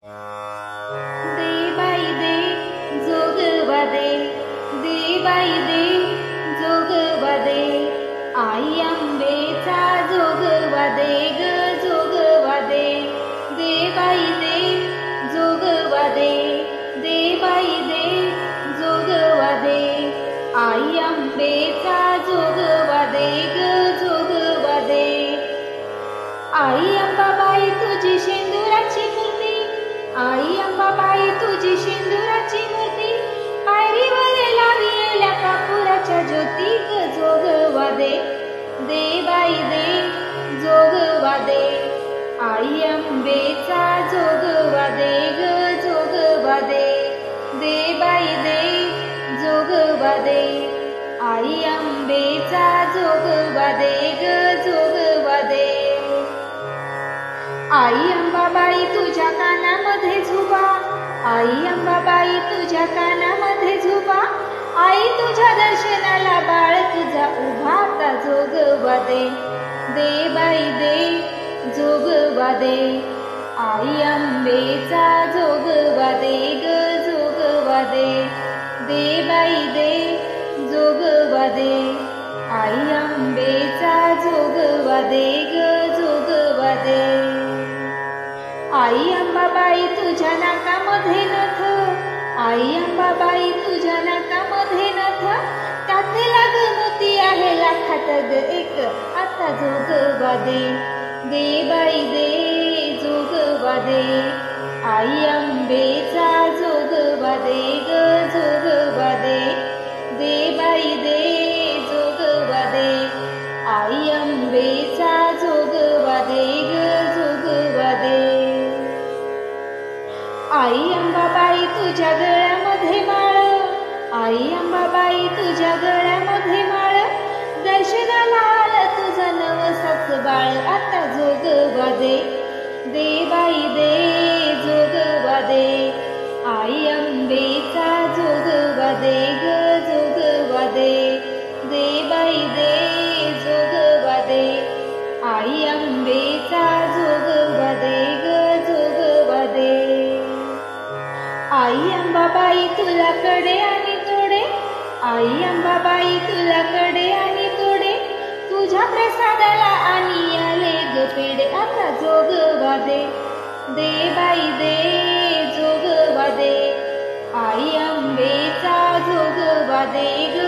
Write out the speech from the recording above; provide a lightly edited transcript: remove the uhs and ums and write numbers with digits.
दे बाई दे जोगवा दे, दे बाई दे जोगवा दे, आई अंबेचा जोगवा दे ग जोगवा दे, दे बाई दे जोगवा दे, दे बाई दे जोगवा दे, आई अंबेचा जोगवा दे ग जोगवा दे. आई अंबाबाई तुझी शेंदुराची मूर्ती, आई अंबाबाई तुझी शेंदुराची मूर्ती, पायरीवर लाविलेल्या कापुराच्या ज्योती ग जोगवा दे, दे बाई दे जोगवा दे, आई अंबेचा जोगवा दे ग जोगवा दे, दे बाई दे जोगवा दे, आई अंबेचा जोगवा दे ग जोगवा दे. आई अंबाबाई तुझ्या कानामध्ये झुबा, आई अंबाबाई तुझ्या कानामध्ये झुबा, आई तुझ्या दर्शनाला बाळ तुझा उभा आता जोगवा दे, दे बाई दे जोगवा दे, आई अंबेचा जोगवा दे ग जोगवा दे, दे बाई दे जोगवा दे, आई अंबेचा जोगवा दे ग जोगवा दे. आई अंबाबाई तुझ्या नाकामध्ये नथ, आई अंबाबाई तुझ्या नाकामध्ये नथ, त्याचे लाग मोती आहे लाखात ग एक आता जोगवा दे, दे बाई दे जोगवा दे, आई अंबेचा जोगवा दे ग जोगवा दे, दे बाई दे जोगवा दे, आई अंबेचा जोगवा दे ग जोगवा दे. आई अंबाबाई तुझ्या गळ्यामध्ये माळ, आई अंबाबाई तुझ्या गळ्यामध्ये माळ, दर्शनाला आलं तुझं नवसाच बाळ आता जोगवा दे, दे बाई दे जोगवा दे, आई अंबेचा जोगवा दे ग जोगवा दे, दे बाई दे जोगवा दे, आई अंबेचा जोगवा दे ग जोगवा दे. आई अंबाबाई तुला कडे आणि तोडे, आई अंबाबाई तुला कडे आणि तोडे, तुझ्या प्रसादाला आणि आले ग पेडे आता जोगवा दे, दे बाई दे जोगवा दे, आई अंबेचा जोगवा दे ग